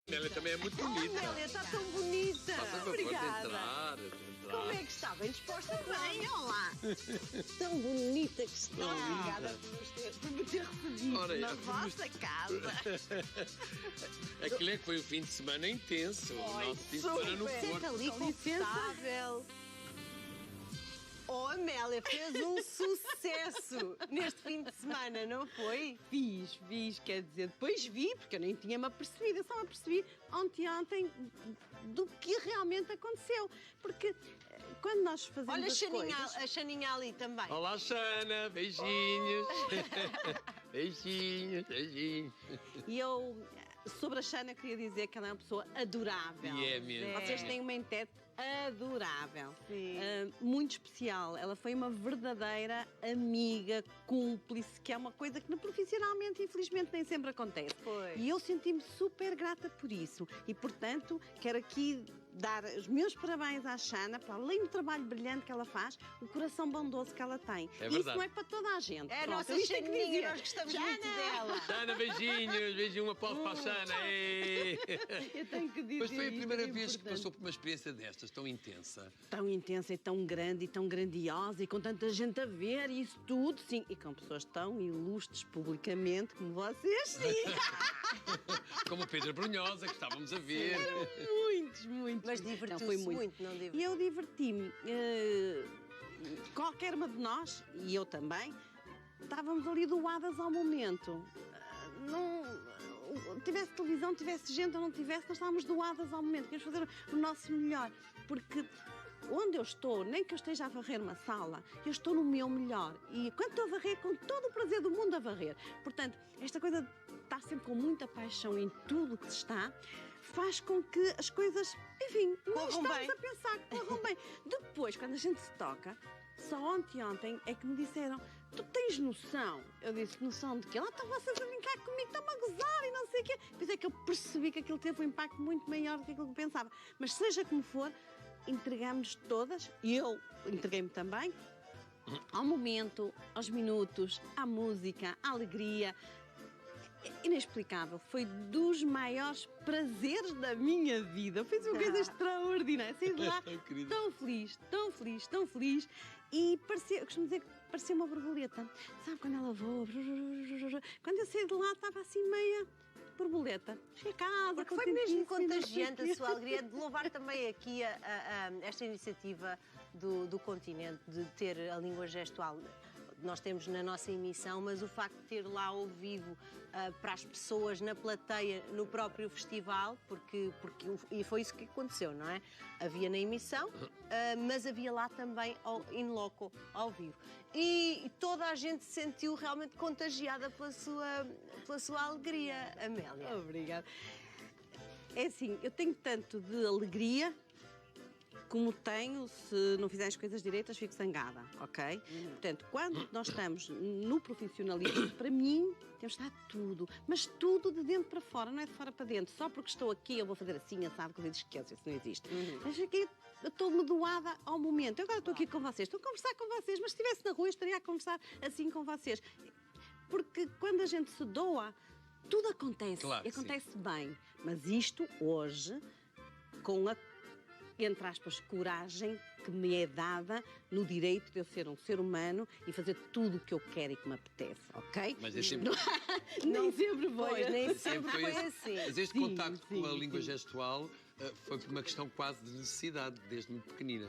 Ela também é muito Oh, bonita. Amélia, está tão bonita. Faça favor de Obrigada. entrar. Como é que está? Bem disposta? Bem, olá. Tão bonita que está. Tão linda. Obrigada por me ter recebido Ora, na é, vossa casa. Aquilo é que foi um fim de semana intenso. O nosso fim de semana no Senta Porto. ali, confortável. Oh, Amélia, fez um sucesso neste fim de semana, não foi? Fiz, quer dizer, depois vi, porque eu nem tinha-me apercebido, eu só me apercebi ontem do que realmente aconteceu. Porque quando nós fazemos Olha as coisas... a Xaninha ali também. Olá, Xana. Beijinhos. Beijinhos. E eu, sobre a Xana, queria dizer que ela é uma pessoa adorável. E é mesmo. Vocês têm uma intérprete adorável. Sim. Muito especial. Ela foi uma verdadeira amiga, cúmplice, que é uma coisa que profissionalmente, infelizmente, nem sempre acontece. Foi. E eu senti-me super grata por isso. E, portanto, quero aqui dar os meus parabéns à Xana, para além do trabalho brilhante que ela faz, o coração bondoso que ela tem. É Isso verdade. não é para toda a gente. É a Pronto, nossa isto tem que Xaninha, dizer. nós gostamos Xana! muito dela. Xana, beijinhos. Beijinho, um aplauso para a Xana. Ei. Eu tenho que dizer Mas foi a isto, primeira é vez que importante. passou por uma experiência destas, tão intensa. Tão intensa e tão grande e tão grandiosa e com tanta gente a ver e isso tudo, sim. E com pessoas tão ilustres publicamente como vocês, sim. Como o Pedro Brunhosa, que estávamos a ver. Muitos. Mas Não, divertiu-se foi muito, não E divertiu? eu diverti-me. Qualquer uma de nós, e eu também, estávamos ali doadas ao momento. Não tivesse televisão, tivesse gente ou não tivesse, nós estávamos doadas ao momento. Queríamos fazer o nosso melhor. Porque onde eu estou, nem que eu esteja a varrer uma sala, eu estou no meu melhor. E quando estou a varrer, com todo o prazer do mundo a varrer. Portanto, esta coisa de estar sempre com muita paixão em tudo o que se está, faz com que as coisas, enfim, não Corram estamos bem. a pensar que corram bem. Depois, quando a gente se toca, só ontem é que me disseram: tu tens noção? Eu disse: noção de quê? Lá estão vocês a brincar comigo, estão-me a gozar e não sei o quê. Depois é que eu percebi que aquilo teve um impacto muito maior do que aquilo que eu pensava. Mas seja como for, entregamos todas, e eu entreguei-me também, ao momento, aos minutos, à música, à alegria. Inexplicável. Foi dos maiores prazeres da minha vida. Foi uma coisa extraordinária. Saí de lá Tão querida. tão feliz. E parecia, eu costumo dizer que parecia uma borboleta. Sabe quando ela voa? Quando eu saí de lá, estava assim meia borboleta. Cheguei a casa. Porque foi mesmo contentíssima, contagiante não sei a sua alegria de louvar também aqui esta iniciativa do continente, de ter a língua gestual. Nós temos na nossa emissão, mas o facto de ter lá ao vivo para as pessoas na plateia, no próprio festival, e foi isso que aconteceu, não é? Havia na emissão, mas havia lá também in loco, ao vivo. E toda a gente se sentiu realmente contagiada pela sua alegria, Amélia. Obrigada. É assim, eu tenho tanto de alegria como tenho, se não fizer as coisas direitas, fico zangada, ok? Portanto, quando nós estamos no profissionalismo, para mim, temos de dar tudo, mas tudo de dentro para fora, não é de fora para dentro. Só porque estou aqui, eu vou fazer assim, assado, que eu esqueço, isso não existe. Mas aqui, eu estou-me doada ao momento. Eu agora estou aqui com vocês, estou a conversar com vocês, mas se estivesse na rua, eu estaria a conversar assim com vocês. Porque quando a gente se doa, tudo acontece, Claro e que acontece bem. Mas isto, hoje, com a, entre aspas, coragem que me é dada no direito de eu ser um ser humano e fazer tudo o que eu quero e que me apetece, ok? Mas é sempre... Nem sempre foi. Pois, nem Sempre sempre foi esse. assim. Mas este Sim, contacto sim, com a língua sim. gestual foi por uma questão quase de necessidade, desde muito pequenina.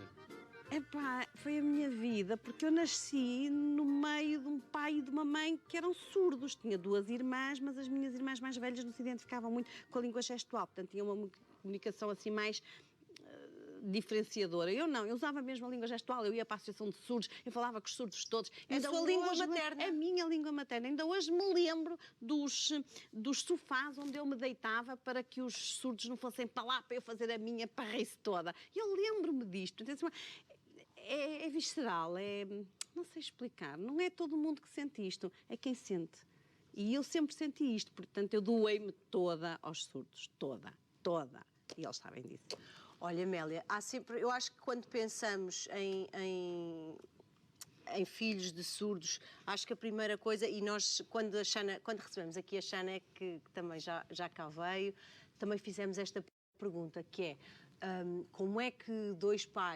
Epá, foi a minha vida, porque eu nasci no meio de um pai e de uma mãe que eram surdos. Tinha duas irmãs, mas as minhas irmãs mais velhas não se identificavam muito com a língua gestual. Portanto, tinha uma comunicação assim mais diferenciadora. Eu não, eu usava mesmo a língua gestual, eu ia para a associação de surdos, eu falava com os surdos todos. É a sua língua materna? É a minha língua materna. Ainda hoje me lembro dos sofás onde eu me deitava para que os surdos não fossem para lá, para eu fazer a minha parreice toda. Eu lembro-me disto. É visceral, não sei explicar. Não é todo mundo que sente isto, é quem sente. E eu sempre senti isto, portanto eu doei-me toda aos surdos, toda. E eles sabem disso. Olha, Amélia, eu acho que quando pensamos em filhos de surdos, acho que a primeira coisa, e nós, quando recebemos aqui a Xana, que também já cá veio, também fizemos esta pergunta, que é como é que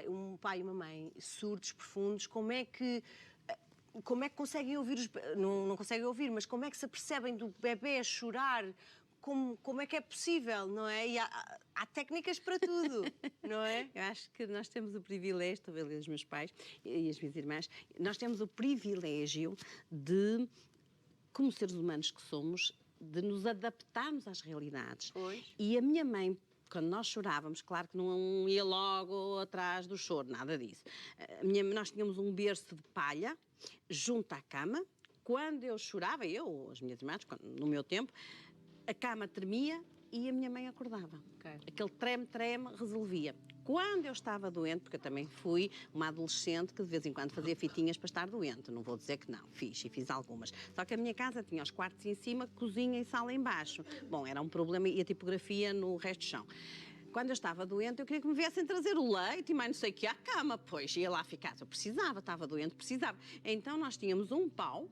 um pai e uma mãe surdos profundos, como é que conseguem ouvir não conseguem ouvir, mas como é que se apercebem do bebê a chorar? Como é que é possível, não é? E há técnicas para tudo, não é? Eu acho que nós temos o privilégio, estou a ver os meus pais e as minhas irmãs, nós temos o privilégio de, como seres humanos que somos, de nos adaptarmos às realidades. Pois. E a minha mãe, quando nós chorávamos, claro que não ia logo atrás do choro, nada disso. Nós tínhamos um berço de palha junto à cama. Quando eu chorava, eu ou as minhas irmãs, no meu tempo, a cama tremia e a minha mãe acordava. Okay. Aquele treme-treme resolvia. Quando eu estava doente, porque eu também fui uma adolescente que de vez em quando fazia fitinhas para estar doente, não vou dizer que não, fiz algumas. Só que a minha casa tinha os quartos em cima, cozinha e sala em baixo. Bom, era um problema e a tipografia no resto do chão. Quando eu estava doente, eu queria que me viessem trazer o leite e mais não sei o que à cama, pois ia lá ficar. Eu precisava, estava doente, precisava. Então nós tínhamos um pau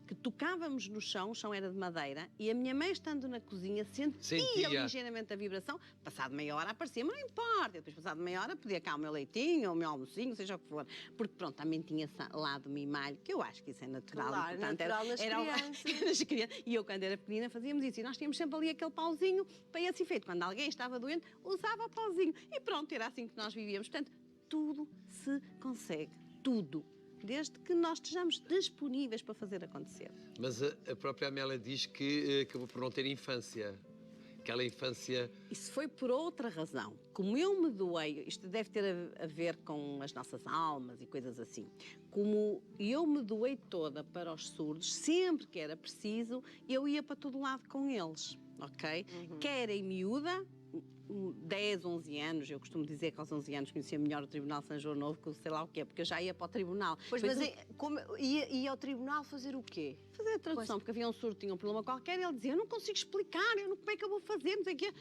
que tocávamos no chão, o chão era de madeira, e a minha mãe, estando na cozinha, sentia ligeiramente a vibração. Passado meia hora aparecia, mas não importa. Depois, passado meia hora, pedia cá o meu leitinho, o meu almocinho, seja o que for. Porque, pronto, também tinha lá do mimalho, que eu acho que isso é natural. Claro, e, portanto, natural nas crianças. E eu, quando era pequenina, fazíamos isso. E nós tínhamos sempre ali aquele pauzinho para esse efeito. Quando alguém estava doente, usava o pauzinho. E pronto, era assim que nós vivíamos. Portanto, tudo se consegue. Tudo. Desde que nós estejamos disponíveis para fazer acontecer. Mas a própria Amélia diz que acabou por não ter infância. Aquela infância... Isso foi por outra razão. Como eu me doei, isto deve ter a ver com as nossas almas e coisas assim. Como eu me doei toda para os surdos, sempre que era preciso, eu ia para todo lado com eles, ok? Quer em miúda, 10, 11 anos, eu costumo dizer que aos 11 anos conhecia melhor o Tribunal de São João Novo que sei lá o quê, porque eu já ia para o tribunal. Pois, mas ia ao tribunal fazer o quê? Fazer a tradução, porque havia um surdo, tinha um problema qualquer, e ele dizia, eu não consigo explicar, como é que eu vou fazer, não sei o quê.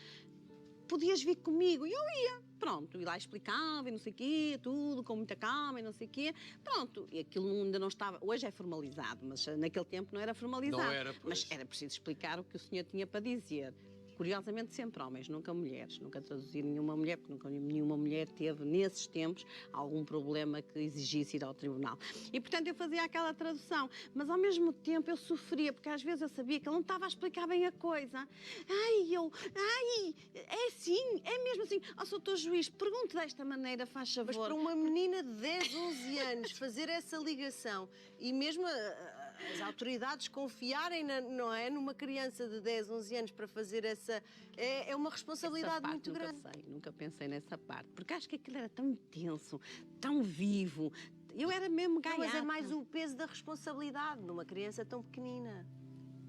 Podias vir comigo? E eu ia. Pronto, e lá explicava e não sei o quê, tudo com muita calma e não sei o quê. Pronto, e aquilo ainda não estava... Hoje é formalizado, mas naquele tempo não era formalizado. Não era, pois. Mas era preciso explicar o que o senhor tinha para dizer. Curiosamente, sempre homens, nunca mulheres. Nunca traduzi nenhuma mulher, porque nunca nenhuma mulher teve, nesses tempos, algum problema que exigisse ir ao tribunal. E, portanto, eu fazia aquela tradução. Mas, ao mesmo tempo, eu sofria, porque às vezes eu sabia que ele não estava a explicar bem a coisa. É assim, é mesmo assim. Ó, Sr. Juiz, pergunte desta maneira, faz favor. Mas para uma menina de 10, 11 anos fazer essa ligação e mesmo as autoridades confiarem não é, numa criança de 10, 11 anos para fazer essa... É uma responsabilidade muito grande. Nunca pensei nessa parte, porque acho que aquilo era tão intenso, tão vivo. Eu era mesmo gaiata. Mas é mais o peso da responsabilidade numa criança tão pequenina.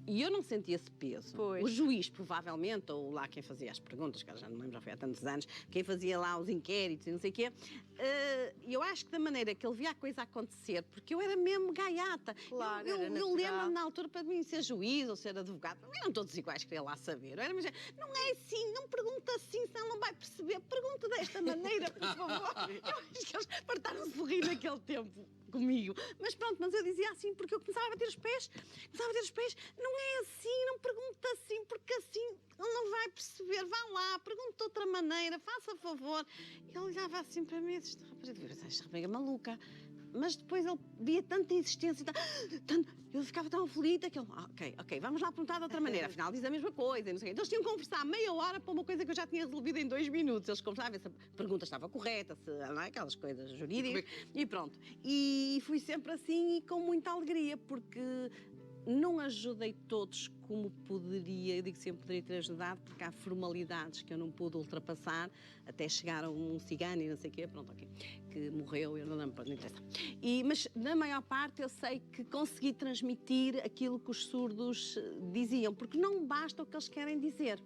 E eu não senti esse peso. Pois. O juiz, provavelmente, ou lá quem fazia as perguntas, que eu já não lembro, já foi há tantos anos, quem fazia lá os inquéritos e não sei o quê, eu acho que da maneira que ele via a coisa acontecer, porque eu era mesmo gaiata. Claro, eu lembro-me na altura para mim ser juiz ou ser advogado, para mim eram todos iguais, queria lá saber. Eu era, mas, não é assim, não pergunta assim, senão não vai perceber. Pergunta desta maneira, por favor. Eu acho que eles fartaram-se de rir naquele tempo comigo. Mas pronto, mas eu dizia assim porque eu começava a bater os pés. Não é assim, não pergunta assim, porque assim ele não vai perceber. Vá lá, pergunta de outra maneira, faça favor. Ele olhava assim para mim e disse, esta rapariga maluca. Mas depois ele via tanta insistência, eu ficava tão aflita que ele, ok, vamos lá perguntar de outra maneira, afinal diz a mesma coisa, não sei o quê. Então eles tinham que conversar meia hora para uma coisa que eu já tinha resolvido em 2 minutos. Eles conversavam se a pergunta estava correta, se não é, aquelas coisas jurídicas, e pronto. E fui sempre assim e com muita alegria, porque não ajudei todos como poderia, eu digo sempre poderia ter ajudado, porque há formalidades que eu não pude ultrapassar, até chegar a um cigano e não sei o quê, pronto, ok, que morreu, eu não lembro, não interessa. Mas na maior parte eu sei que consegui transmitir aquilo que os surdos diziam, porque não basta o que eles querem dizer.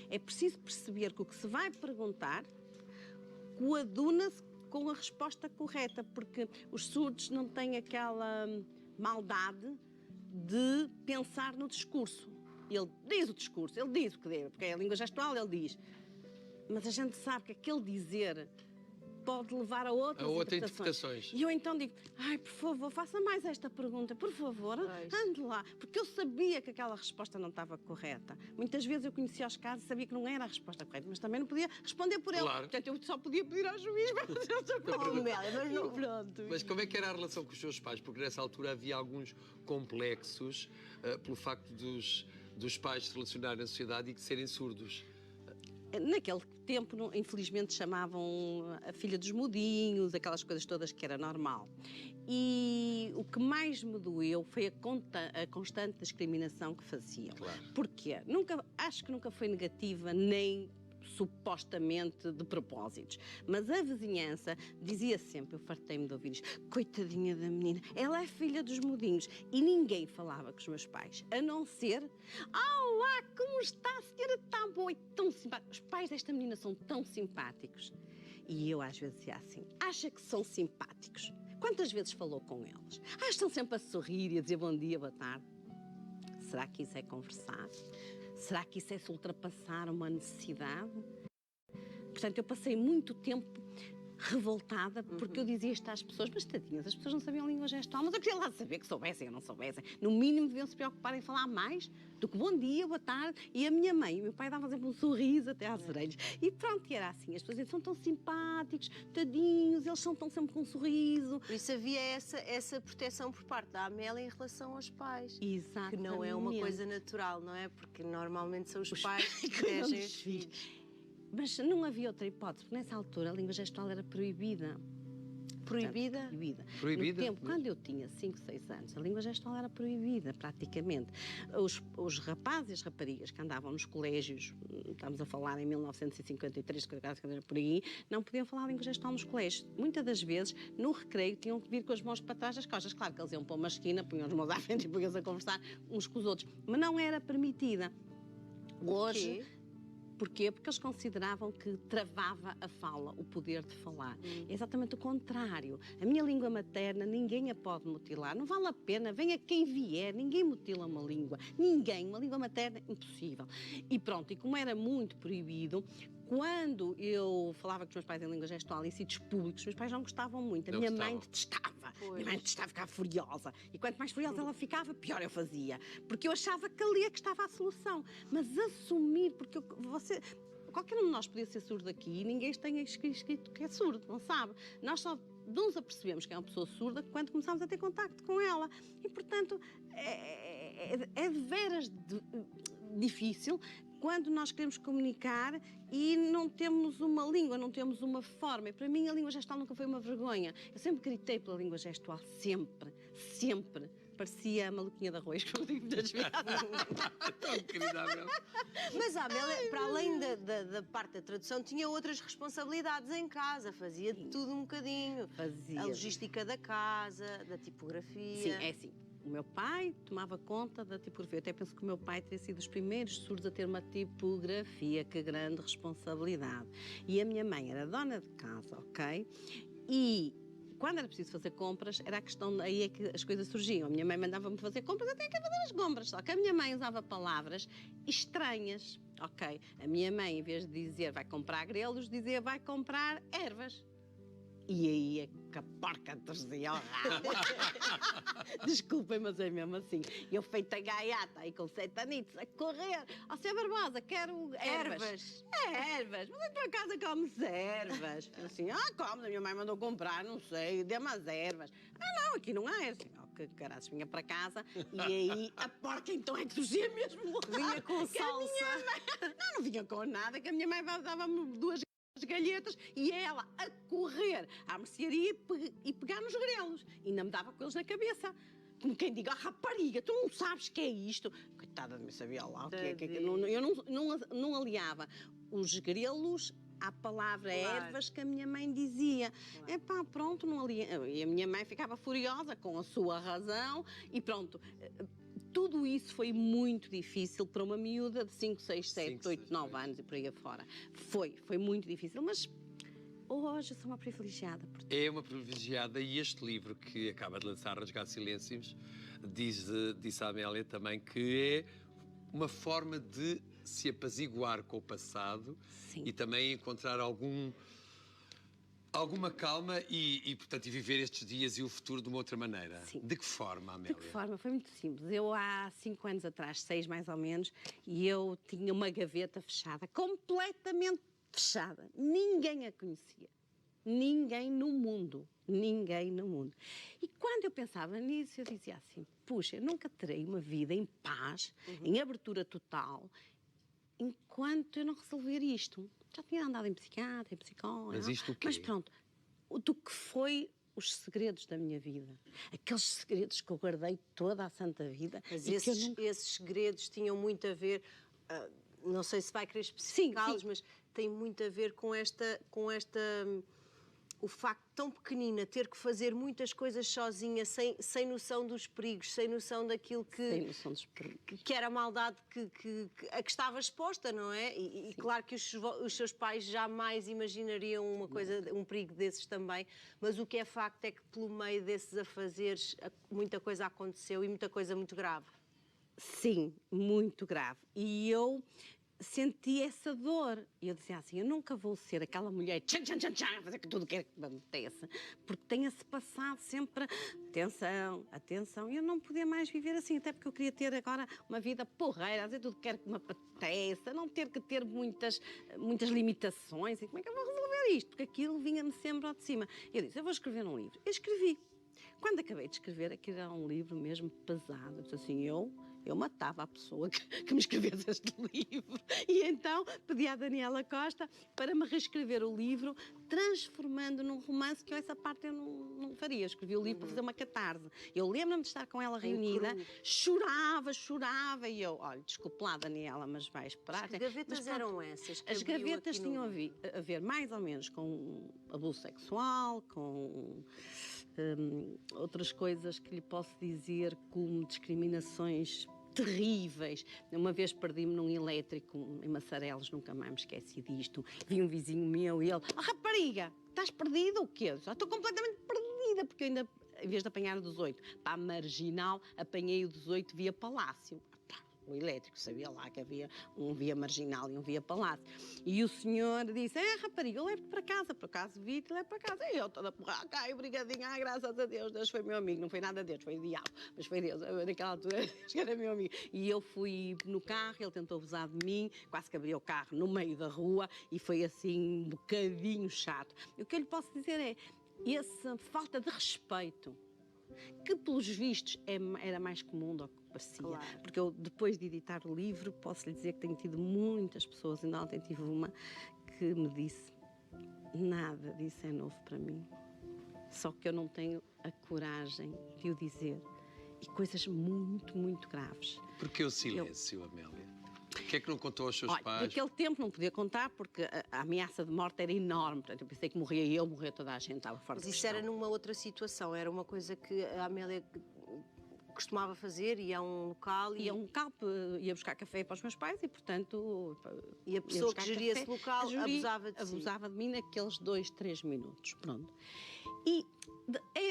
É preciso perceber que o que se vai perguntar coaduna-se com a resposta correta, porque os surdos não têm aquela maldade de pensar no discurso. Ele diz o discurso, ele diz o que deve, porque é a língua gestual, ele diz. Mas a gente sabe que aquele dizer pode levar a outras interpretações. E eu então digo, ai, por favor, faça mais esta pergunta, por favor, ande lá. Porque eu sabia que aquela resposta não estava correta. Muitas vezes eu conhecia os casos e sabia que não era a resposta correta, mas também não podia responder por ele. Claro. Portanto, eu só podia pedir ao juiz para fazer essa pergunta. Mas não, Pronto. Mas como é que era a relação com os seus pais? Porque nessa altura havia alguns complexos pelo facto dos pais se relacionarem na sociedade e de serem surdos. Naquele tempo, infelizmente, chamavam a filha dos mudinhos, aquelas coisas todas que era normal. E o que mais me doeu foi a constante discriminação que faziam. Claro. Porquê? Acho que nunca foi negativa, nem supostamente de propósitos. Mas a vizinhança dizia sempre, eu fartei-me de ouvir isto, coitadinha da menina, ela é filha dos mudinhos. E ninguém falava com os meus pais, a não ser, olá, como está a senhora, tão boa e tão simpática. Os pais desta menina são tão simpáticos. E eu às vezes dizia assim, acha que são simpáticos? Quantas vezes falou com eles? Estão sempre a sorrir e a dizer bom dia, boa tarde. Será que isso é conversar? Será que isso é se ultrapassar uma necessidade? Portanto, eu passei muito tempo revoltada porque eu dizia isto às pessoas, mas tadinhas, as pessoas não sabiam a língua gestual, mas eu queria lá saber que soubessem ou não soubessem. No mínimo deviam se preocupar em falar mais do que bom dia, boa tarde. E a minha mãe e o meu pai davam sempre um sorriso até às orelhas. E pronto, e era assim, as pessoas diziam, são tão simpáticos, tadinhos, eles são tão sempre com um sorriso. Por isso havia essa proteção por parte da Amélia em relação aos pais. Exatamente. Que não é uma coisa natural, não é? Porque normalmente são os pais que protegem os filhos. Mas não havia outra hipótese, porque nessa altura a língua gestual era proibida. Proibida? Portanto, proibida. Proibida? No tempo, quando eu tinha 5, 6 anos, a língua gestual era proibida, praticamente. Os rapazes e as raparigas que andavam nos colégios, estamos a falar em 1953, por aí, não podiam falar a língua gestual nos colégios. Muitas das vezes, no recreio, tinham que vir com as mãos para trás das costas. Claro que eles iam para uma esquina, punham as mãos à frente e punham-se a conversar uns com os outros. Mas não era permitida. Hoje... Porquê? Porque eles consideravam que travava a fala, o poder de falar. É exatamente o contrário. A minha língua materna, ninguém a pode mutilar. Não vale a pena, venha quem vier, ninguém mutila uma língua. Ninguém. Uma língua materna, impossível. E pronto, e como era muito proibido, quando eu falava com os meus pais em língua gestual em sítios públicos, os meus pais não gostavam muito. A minha mãe detestava. Minha mãe detestava ficar furiosa. E quanto mais furiosa ela ficava, pior eu fazia. Porque eu achava que ali é que estava a solução. Mas assumir, porque qualquer um de nós podia ser surdo aqui e ninguém tem escrito que é surdo, não sabe? Nós só nos apercebemos que é uma pessoa surda quando começamos a ter contacto com ela. E, portanto, é de veras difícil quando nós queremos comunicar e não temos uma língua, não temos uma forma. E para mim a língua gestual nunca foi uma vergonha. Eu sempre gritei pela língua gestual, sempre, sempre. Parecia a maluquinha de arroz, como eu digo muitas vezes. Tão queridável. Mas a Amélia, para além da parte da tradução, tinha outras responsabilidades em casa, fazia de tudo um bocadinho. Fazia. A logística da casa, da tipografia. Sim, é assim. O meu pai tomava conta da tipografia. Eu até penso que o meu pai teria sido dos primeiros surdos a ter uma tipografia. Que grande responsabilidade. E a minha mãe era dona de casa, ok? E quando era preciso fazer compras, era a questão, aí é que as coisas surgiam. A minha mãe mandava-me fazer compras, eu tinha que fazer as compras. Só que a minha mãe usava palavras estranhas, ok? A minha mãe, em vez de dizer vai comprar grelos, dizia vai comprar ervas. E aí é que a porca dizia ao rabo. Desculpem, mas é mesmo assim. Eu feita gaiata aí com 7 anitos a correr. Ó, Sr. Barbosa, quero ervas. Ervas. Mas em tua casa come-se ervas. Eu assim, come, a minha mãe mandou comprar, não sei, dê-me as ervas. Não, aqui não há. Assim, que caraças, vinha para casa e aí a porca então é que surgia mesmo lá. Vinha com salsa. Não vinha com nada, que a minha mãe dava-me 2 galhetas e ela a correr à mercearia e pegar nos grelos. E ainda me dava com eles na cabeça. Como quem diga, rapariga, tu não sabes que é isto? Coitada de mim, sabia lá o que é. Eu não aliava os grelos à palavra ervas que a minha mãe dizia. Epá, pronto, não aliava. E a minha mãe ficava furiosa com a sua razão e pronto. Tudo isso foi muito difícil para uma miúda de 5, 6, 7, 8, 9 anos e por aí afora. Foi muito difícil, mas hoje eu sou uma privilegiada. Portanto. É uma privilegiada e este livro que acaba de lançar, Rasgar Silêncios, diz a Amélia também que é uma forma de se apaziguar com o passado. Sim. E também encontrar algum Alguma calma portanto, viver estes dias e o futuro de uma outra maneira. Sim. De que forma, Amélia? De que forma? Foi muito simples. Eu há 5 anos atrás, 6 mais ou menos, e eu tinha uma gaveta fechada, completamente fechada. Ninguém a conhecia. Ninguém no mundo. Ninguém no mundo. E quando eu pensava nisso, eu dizia assim, puxa, eu nunca terei uma vida em paz, em abertura total, enquanto eu não resolver isto. Já tinha andado em psiquiatra, em psicólogo. Mas isto o quê? Mas pronto, do que foi os segredos da minha vida. Aqueles segredos que eu guardei toda a santa vida. Mas e esses segredos tinham muito a ver, não sei se vai querer especificá-los, sim. mas tem muito a ver com o facto de tão pequenina ter que fazer muitas coisas sozinha, sem noção dos perigos, sem noção daquilo Sem noção dos perigos. que era a maldade a que estava exposta, não é? E claro que os seus pais jamais imaginariam um perigo desses também, mas o que é facto é que pelo meio desses afazeres muita coisa aconteceu e muita coisa muito grave. Sim, muito grave. E eu senti essa dor. E eu dizia assim, eu nunca vou ser aquela mulher tchan, tchan, tchan, tchan, fazer tudo o que me apetece, porque tenha-se passado sempre atenção, atenção. E eu não podia mais viver assim, até porque eu queria ter agora uma vida porreira, fazer tudo o que me apetece, não ter que ter muitas limitações. E como é que eu vou resolver isto? Porque aquilo vinha-me sempre ao de cima. Eu disse, eu vou escrever um livro. Eu escrevi. Quando acabei de escrever, aquilo era um livro mesmo pesado. Eu disse assim, eu matava a pessoa que me escrevesse este livro. E então pedi à Daniela Costa para me reescrever o livro, transformando num romance, que essa parte eu não faria. Eu escrevi o livro para fazer uma catarse. Eu lembro-me de estar com ela reunida, chorava, e eu, olha, desculpe lá, Daniela, mas vai esperar. Que gavetas eram essas? As gavetas tinham a ver mais ou menos com abuso sexual, com outras coisas que lhe posso dizer, como discriminações terríveis. Uma vez perdi-me num elétrico em Massarelos, nunca mais me esqueci disto. Vi um vizinho meu e ele, rapariga, estás perdida ou quê? Já estou completamente perdida, porque eu ainda, em vez de apanhar o 18 para a Marginal, apanhei o 18 via Palácio. O elétrico, sabia lá que havia um via Marginal e um via Palácio. E o senhor disse, rapariga, eu levo-te para casa. Por acaso vi-te, levo para casa. E eu toda porra, cai, obrigadinha, graças a Deus. Deus foi meu amigo, não foi nada Deus, foi o diabo. Mas foi Deus, naquela altura, que era meu amigo. E eu fui no carro, ele tentou abusar de mim, quase que abri o carro no meio da rua e foi assim um bocadinho chato. E o que eu lhe posso dizer é, essa falta de respeito, que pelos vistos era mais comum do que parecia. Claro. Porque eu, depois de editar o livro, posso lhe dizer que tenho tido muitas pessoas, ainda ontem tive uma que me disse, nada disso é novo para mim. Só que eu não tenho a coragem de o dizer. E coisas muito, muito graves. Porquê o silêncio, Amélia? Porquê é que não contou aos seus Olha, pais? naquele tempo não podia contar porque a ameaça de morte era enorme. Portanto, eu pensei que morria eu, morria toda a gente, estava fora Mas de isso questão. era numa outra situação, era uma coisa que a Amélia costumava fazer, ia a um local Ia a um local, ia buscar café para os meus pais e, portanto... E a pessoa que geria esse local abusava de si. Abusava de mim naqueles 2, 3 minutos, pronto. E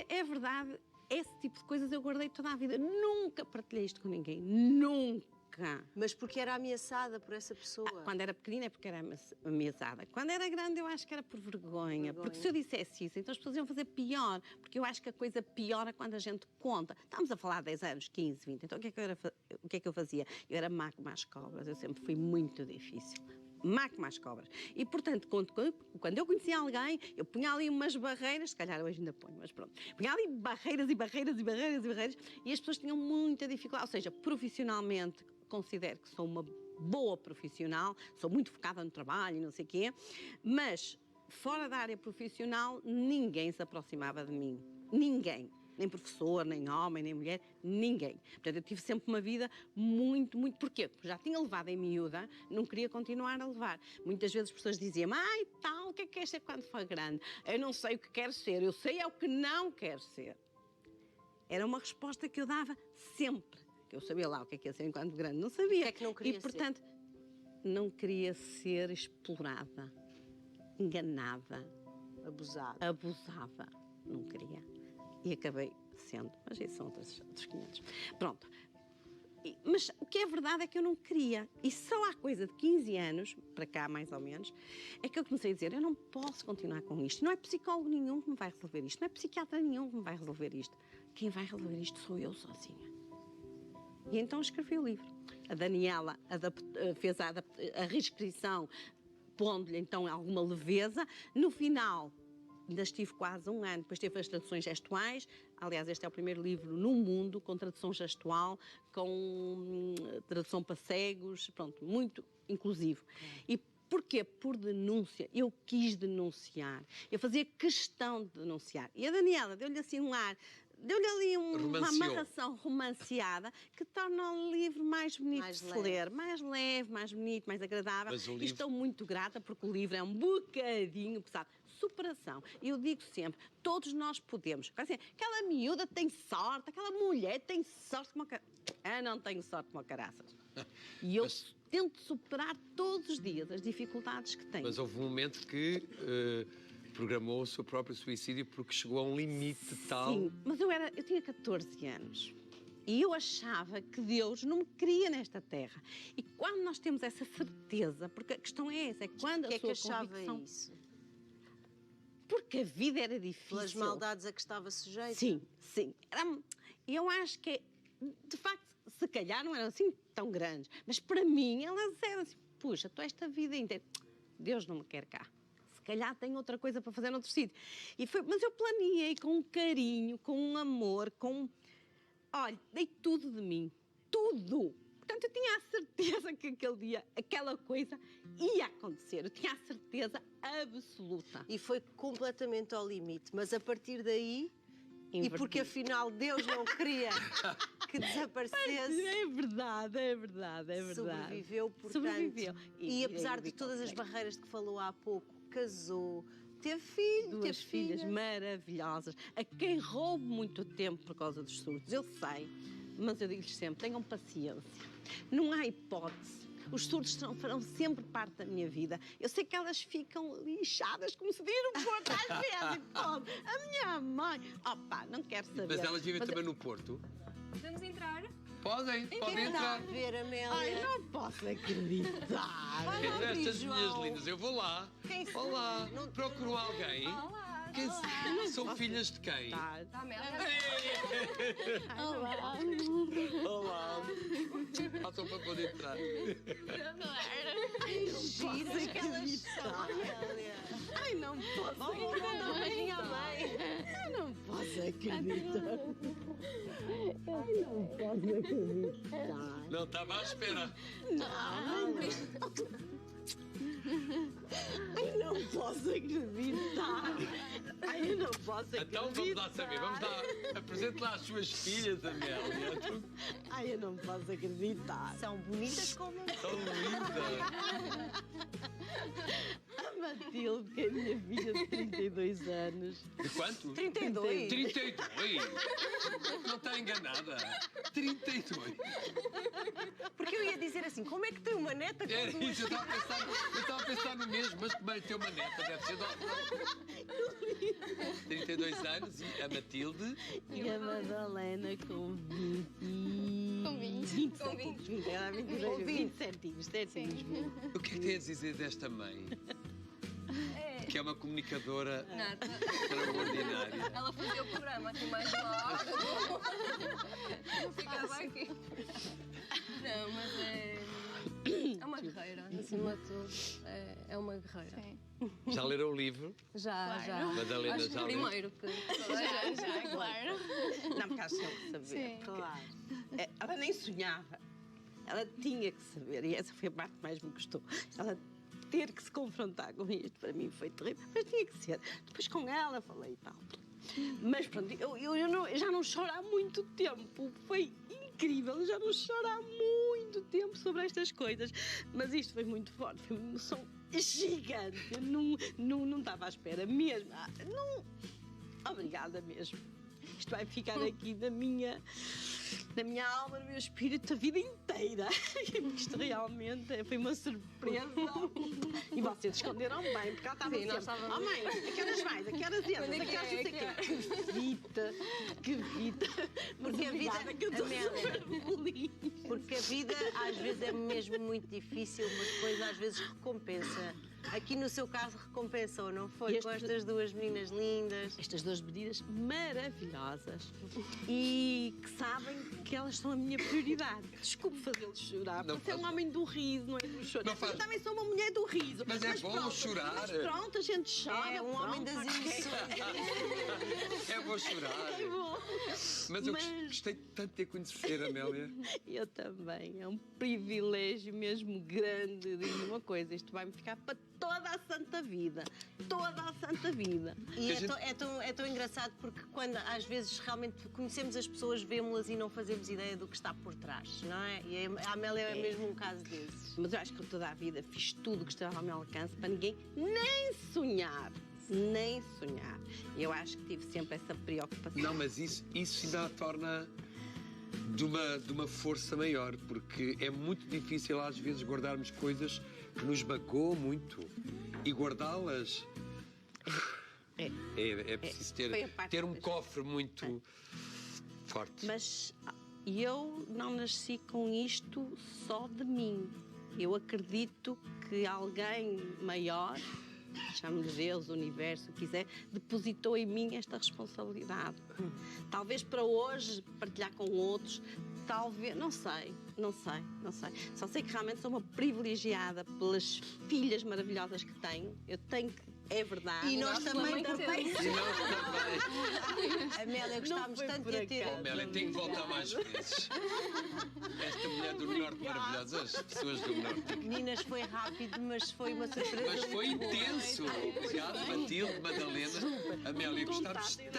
é verdade, esse tipo de coisas eu guardei toda a vida. Nunca partilhei isto com ninguém, nunca. Mas porque era ameaçada por essa pessoa? Quando era pequenina é porque era ameaçada. Quando era grande eu acho que era por vergonha. Porque se eu dissesse isso, então as pessoas iam fazer pior. Porque eu acho que a coisa piora quando a gente conta. Estamos a falar de 10 anos, 15, 20. Então o que é que eu fazia? Eu era má como as cobras. Eu sempre fui muito difícil. Má como as cobras. E, portanto, quando eu conhecia alguém, eu punha ali umas barreiras, se calhar hoje ainda ponho, mas pronto. Punha ali barreiras e as pessoas tinham muita dificuldade. Ou seja, profissionalmente, considero que sou uma boa profissional, sou muito focada no trabalho e não sei o quê, mas fora da área profissional ninguém se aproximava de mim. Ninguém. Nem professor, nem homem, nem mulher, ninguém. Portanto, eu tive sempre uma vida muito, muito... Porquê? Porque já tinha levado em miúda, não queria continuar a levar. Muitas vezes as pessoas diziam, tal, o que é que queres ser quando for grande? Eu não sei o que quero ser, eu sei é o que não quero ser. Era uma resposta que eu dava sempre. Eu sabia lá o que é que ia ser enquanto grande, não sabia. O que é que não queria ser? E, portanto, não queria ser explorada, enganada, abusada. Não queria. E acabei sendo, mas isso são outros 500. Pronto. Mas o que é verdade é que eu não queria. E só há coisa de 15 anos, para cá mais ou menos, é que eu comecei a dizer, eu não posso continuar com isto. Não é psicólogo nenhum que me vai resolver isto. Não é psiquiatra nenhum que me vai resolver isto. Quem vai resolver isto sou eu sozinha. E então escrevi o livro. A Daniela fez a reescrição, pondo-lhe então alguma leveza. No final, ainda estive quase um ano, depois teve as traduções gestuais. Aliás, este é o primeiro livro no mundo com tradução gestual, com tradução para cegos, pronto, muito inclusivo. E porquê? Por denúncia. Eu quis denunciar. Eu fazia questão de denunciar. E a Daniela deu-lhe assim um ar, deu-lhe ali uma amarração romanceada que torna o livro mais bonito de se ler. Mais leve, mais bonito, mais agradável. E estou muito grata porque o livro é um bocadinho pesado. Superação. Eu digo sempre, todos nós podemos. Assim, aquela miúda tem sorte, aquela mulher tem sorte como eu não tenho sorte como caraças. E eu tento superar todos os dias as dificuldades que tenho. Mas houve um momento que programou o seu próprio suicídio porque chegou a um limite tal... Sim, mas eu tinha 14 anos. E eu achava que Deus não me queria nesta terra. E quando nós temos essa certeza, porque a questão é essa, é quando a sua achava convicção... isso? Porque a vida era difícil. Pelas maldades a que estava sujeita? Sim, sim. Eu acho que, de facto, se calhar não eram assim tão grandes, mas para mim elas eram assim, puxa, tu esta vida inteira, Deus não me quer cá. Se calhar tenho outra coisa para fazer noutro sítio. Mas eu planeei com um carinho, com um amor, olha, dei tudo de mim. Tudo! Portanto, eu tinha a certeza que aquele dia, aquela coisa ia acontecer. Eu tinha a certeza absoluta. E foi completamente ao limite. Mas a partir daí, e porque afinal Deus não queria que desaparecesse... É verdade, é verdade, é verdade. Sobreviveu, portanto. Sobreviveu. E apesar de todas as barreiras de que falou há pouco, casou, teve filho, duas filhas maravilhosas, a quem roubo muito tempo por causa dos surdos, eu sei, mas eu digo-lhes sempre, tenham paciência, não há hipótese, os surdos farão sempre parte da minha vida. Eu sei que elas ficam lixadas, como se diz no Porto, às vezes, a minha mãe, não quero saber. Mas elas vivem também no Porto? Podemos entrar? Podem entrar. Ver, Amélia. Ai, não posso acreditar. Estas minhas lindas, eu vou lá. Olá, procuro alguém. Olá. São filhas de quem? Da Amélia. Olá. Olá. Passam para poder entrar. Gira aquelas Amélia. Ai, não posso Dá um beijinho à mãe. Eu não posso acreditar. Ai, não posso acreditar. Não estava à espera. Ai, não posso acreditar. Ai, eu não posso acreditar. Então vamos lá saber. Vamos lá. Apresente lá as suas filhas, Amélia. Ai, eu não posso acreditar. São bonitas como... Tão linda. A Matilde, que é a minha filha de 32 anos. De quanto? 32. 32? Não está enganada. 32. Porque eu ia dizer assim, como é que tem uma neta com É duas... isso, eu estava a pensar no mesmo, mas também tem uma neta, deve ser 32 anos e a Matilde. E a Madalena com 20. Com 20. 20 Com 20. 20. Ela 22, 20 certinhos, certinhos. O que é que tem a dizer desta mãe? Que é uma comunicadora Nada. extraordinária. Ela fazia o programa aqui mais lá. Não ficava aqui. Não, mas é uma guerreira, acima de tudo. É uma guerreira. Sim. Já leram o livro? Já. Madalena, Acho que já leu? primeiro que toda a gente. Já, claro. Não, porque elas tinham que saber. Sim. Claro. Ela nem sonhava. Ela tinha que saber. E essa foi a parte que mais me custou. Ela ter que se confrontar com isto, para mim foi terrível. Mas tinha que ser. Depois com ela falei e tal. Mas pronto, eu já não choro há muito tempo. Foi incrível. Eu já não choro há muito tempo sobre estas coisas. Mas isto foi muito forte. Foi uma emoção gigante. Eu não estava à espera mesmo. Não... Obrigada mesmo. Isto vai ficar aqui na minha alma, no meu espírito, a vida inteira. Isto realmente foi uma surpresa. E vocês esconderam bem, porque ela estava Sim, nós sempre, estávamos- oh mãe, a que horas vais? A que horas entras? Quando é A que que horas é? não sei o quê? Que vida. Porque a vida, Obrigada, que eu estou Amélia, super feliz. porque a vida às vezes é mesmo muito difícil, mas depois às vezes recompensa. Aqui no seu caso recompensou, não foi? Este- Com estas duas meninas lindas. Estas duas medidas maravilhosas e que sabem que elas são a minha prioridade. Desculpe fazê-los chorar, Não porque é um faz. homem do riso, não é do choro. Não faz. Eu também sou uma mulher do riso. Mas é bom pronto, chorar. Mas pronto, a gente chora. É um homem pronto, das ok. emoções. É bom chorar. É bom. Mas eu Mas- gostei tanto de ter conhecer, Amélia. Eu também. É um privilégio mesmo grande. Digo uma coisa, isto vai-me ficar para toda a santa vida. Toda a santa vida. E A gente- é tão engraçado porque quando às vezes realmente conhecemos as pessoas, vemos-las e não fazemos ideia do que está por trás, não é? E a Amélia é mesmo um caso desses. Mas eu acho que eu toda a vida fiz tudo o que estava ao meu alcance para ninguém nem sonhar. Nem sonhar. Eu acho que tive sempre essa preocupação. Não, mas isso ainda a torna de uma força maior, porque é muito difícil às vezes guardarmos coisas que nos magoam muito e guardá-las. É preciso foi a parte ter um das- cofre muito forte. Mas eu não nasci com isto só de mim. Eu acredito que alguém maior, chame-lhe Deus, o universo, o que quiser, depositou em mim esta responsabilidade. Talvez para hoje partilhar com outros, talvez, não sei. Só sei que realmente sou uma privilegiada pelas filhas maravilhosas que tenho. Eu tenho que, é verdade. E nós também também temos. E nós também. Amélia, gostámos foi tanto por de a ter. Oh, Amélia, tenho que voltar mais vezes. Esta mulher do Norte maravilhosa, as pessoas do Norte. Meninas, foi rápido, mas foi uma surpresa. Mas foi muito boa. intenso. Obrigado, Matilde, Madalena. Amélia, gostámos Vontade, eu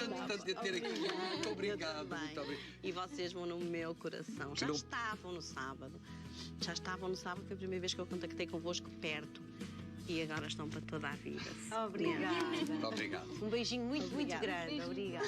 não tanto acreditava. de a ter aqui. Muito Eu obrigado. também. Muito obrigado. E vocês vão no meu coração. Já Não- estavam no sábado. Já estavam no sábado, foi a primeira vez que eu contactei convosco perto. E agora estão para toda a vida. Obrigada. Muito obrigado. Um beijinho muito, muito Obrigada. grande. Obrigada.